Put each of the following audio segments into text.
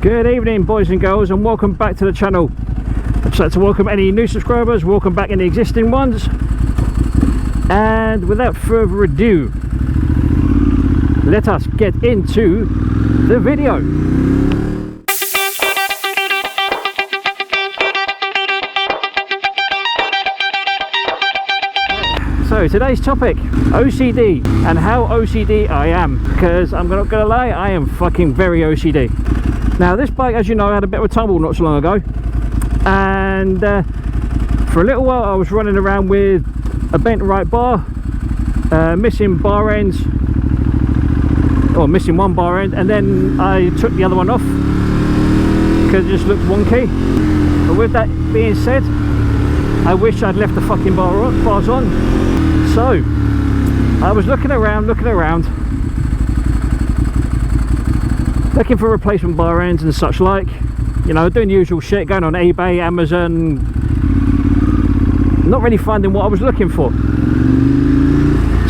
Good evening, boys and girls, and welcome back to the channel. I'd just like to welcome any new subscribers, welcome back any existing ones, and without further ado, let us get into the video. So today's topic, OCD, and how OCD I am, because I'm not gonna lie, I am fucking very OCD. Now this bike, as you know, had a bit of a tumble not so long ago, and for a little while I was running around with a bent right bar, missing bar ends, or missing one bar end, and then I took the other one off because it just looked wonky. But with that being said, I wish I'd left the fucking bars on. So I was looking around looking for replacement bar ends and such like, you know, doing the usual shit, going on eBay, Amazon, not really finding what I was looking for.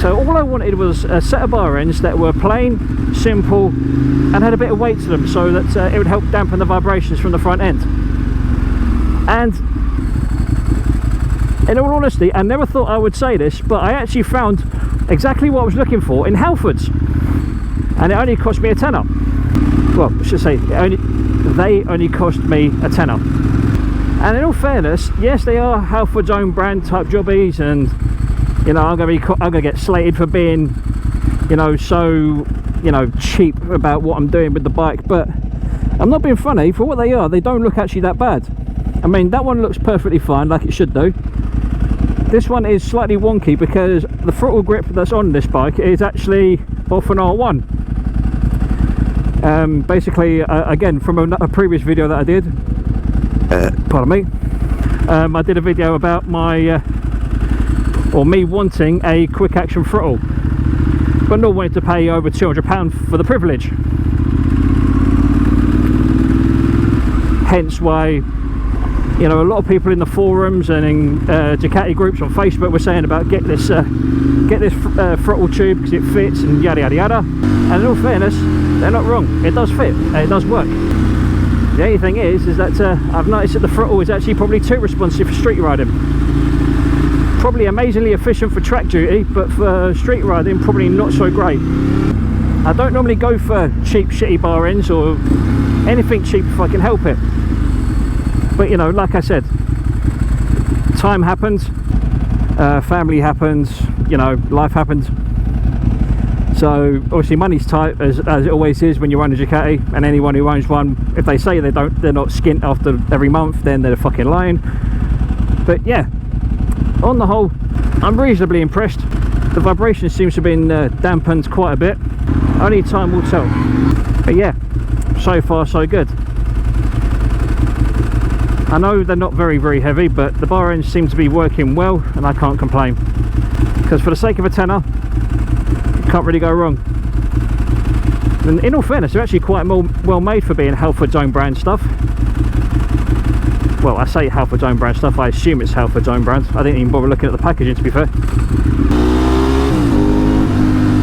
So all I wanted was a set of bar ends that were plain, simple, and had a bit of weight to them, so that it would help dampen the vibrations from the front end. And in all honesty, I never thought I would say this, but I actually found exactly what I was looking for in Halfords, and it only cost me a tenner. Well, I should say, they only cost me a tenner. And in all fairness, yes, they are Halfords own brand type jobbies, and you know, I'm gonna get slated for being, you know, so, you know, cheap about what I'm doing with the bike. But I'm not being funny. For what they are, they don't look actually that bad. I mean, that one looks perfectly fine, like it should do. This one is slightly wonky because the throttle grip that's on this bike is actually off an R1. Basically, again, from a previous video that I did, pardon me, I did a video about my, or me wanting a quick action throttle, but not wanting to pay over £200 for the privilege. Hence why, you know, a lot of people in the forums and in Ducati groups on Facebook were saying about get this throttle tube because it fits and yada yada yada. And in all fairness, they're not wrong. It does fit. It does work. The only thing is that I've noticed that the throttle is actually probably too responsive for street riding. Probably amazingly efficient for track duty, but for street riding, probably not so great. I don't normally go for cheap, shitty bar ends or anything cheap if I can help it. But you know, like I said, time happens, family happens, you know, life happens. So obviously money's tight, as it always is when you run a Ducati, and anyone who owns one, if they say they're not skint after every month, then they're fucking lying. But yeah, on the whole, I'm reasonably impressed. The vibration seems to have been dampened quite a bit. Only time will tell. But yeah, so far so good. I know they're not very heavy, but the bar ends seem to be working well, and I can't complain. Because for the sake of a tenner, you can't really go wrong. And in all fairness, they're actually quite well made for being Halfords own brand stuff. Well, I say Halfords own brand stuff, I assume it's Halfords own brand. I didn't even bother looking at the packaging, to be fair.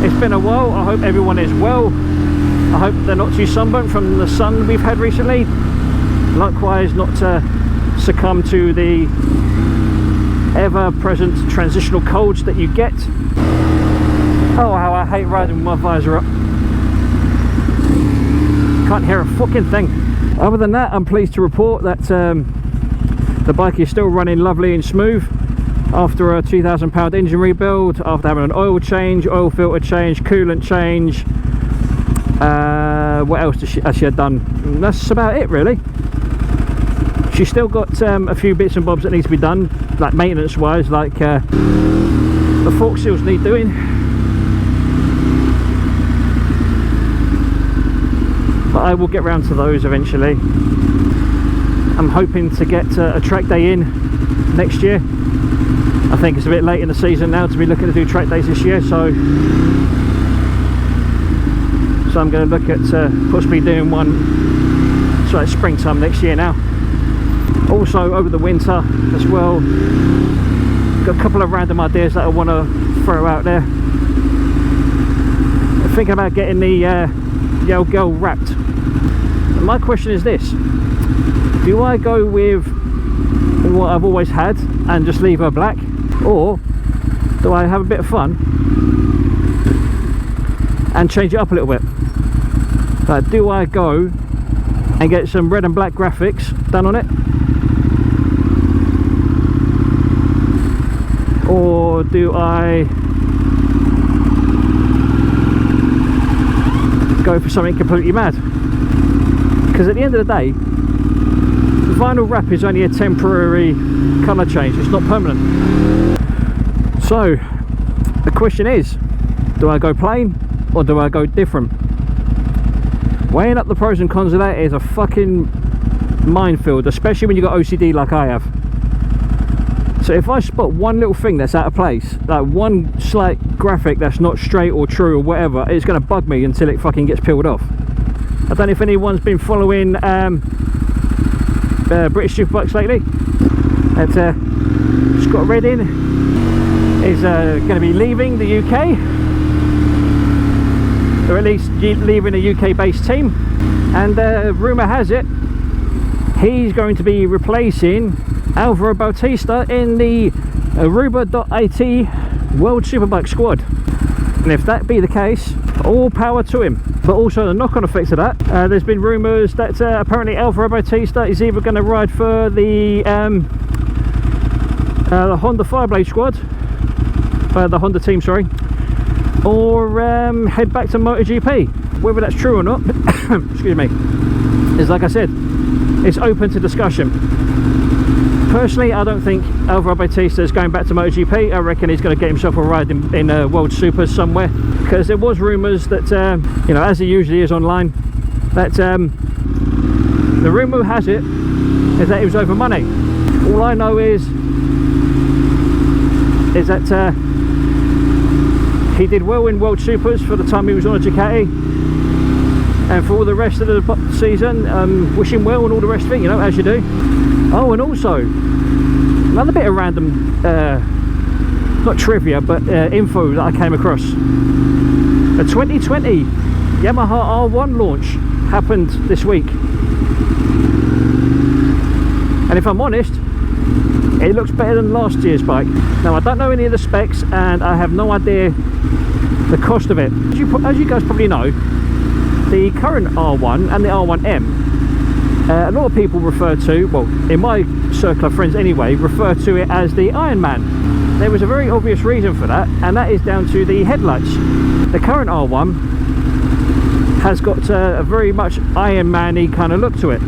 It's been a while. I hope everyone is well. I hope they're not too sunburnt from the sun we've had recently. Likewise, not to succumb to the ever-present transitional colds that you get. Oh, how I hate riding with my visor up. Can't hear a fucking thing. Other than that, I'm pleased to report that the bike is still running lovely and smooth after a £2,000 engine rebuild, after having an oil change, oil filter change, coolant change. What else has she done? And that's about it, really. She's still got a few bits and bobs that need to be done, like maintenance wise, like the fork seals need doing. But I will get round to those eventually. I'm hoping to get a track day in next year. I think it's a bit late in the season now to be looking to do track days this year, so I'm going to look at possibly doing one sort of springtime next year now. Also over the winter as well, got a couple of random ideas that I want to throw out there. I'm thinking about getting the old girl wrapped. My question is this: do I go with what I've always had and just leave her black, or do I have a bit of fun and change it up a little bit? Like, do I go and get some red and black graphics done on it, or do I go for something completely mad? Because at the end of the day, the vinyl wrap is only a temporary colour change, it's not permanent. So the question is, do I go plain or do I go different? Weighing up the pros and cons of that is a fucking minefield, especially when you've got OCD like I have. So if I spot one little thing that's out of place, like one slight graphic that's not straight or true or whatever, it's going to bug me until it fucking gets peeled off. I don't know if anyone's been following British superbikes lately. Scott Redding is going to be leaving the UK, or at least leaving a UK based team, and rumour has it he's going to be replacing Alvaro Bautista in the Aruba.at World Superbike squad. And if that be the case, all power to him. But also the knock-on effects of that, there's been rumours that apparently Alvaro Bautista is either going to ride for the Honda Fireblade squad, the Honda team, sorry, or head back to MotoGP. Whether that's true or not, excuse me, is, like I said, it's open to discussion. Personally, I don't think Alvaro Bautista is going back to MotoGP. I reckon he's going to get himself a ride in World Supers somewhere, because there was rumours that, you know, as it usually is online, that the rumour has it is that it was over money. All I know is that he did well in World Supers for the time he was on a Ducati, and for all the rest of the season, wish him well and all the rest of it, you know, as you do. Oh, and also another bit of random, not trivia, but info that I came across. The 2020 Yamaha R1 launch happened this week, and if I'm honest, it looks better than last year's bike. Now, I don't know any of the specs, and I have no idea the cost of it. As you guys probably know, the current R1 and the R1M, a lot of people refer to, well, in my circle of friends anyway, refer to it as the Iron Man. There was a very obvious reason for that, and that is down to the headlights. The current R1 has got a very much Iron Man-y kind of look to it.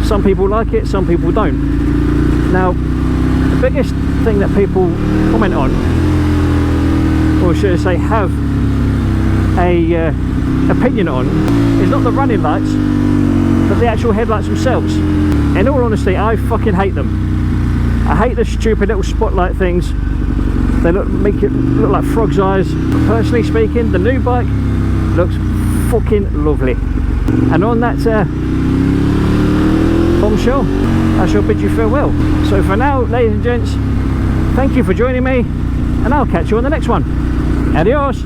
Some people like it, some people don't. Now, the biggest thing that people comment on, or should I say have a opinion on, is not the running lights, but the actual headlights themselves. In all honesty, I fucking hate them. I hate the stupid little spotlight things. They make it look like frog's eyes. But personally speaking, the new bike looks fucking lovely. And on that bombshell, I shall bid you farewell. So for now, ladies and gents, thank you for joining me, and I'll catch you on the next one. Adios.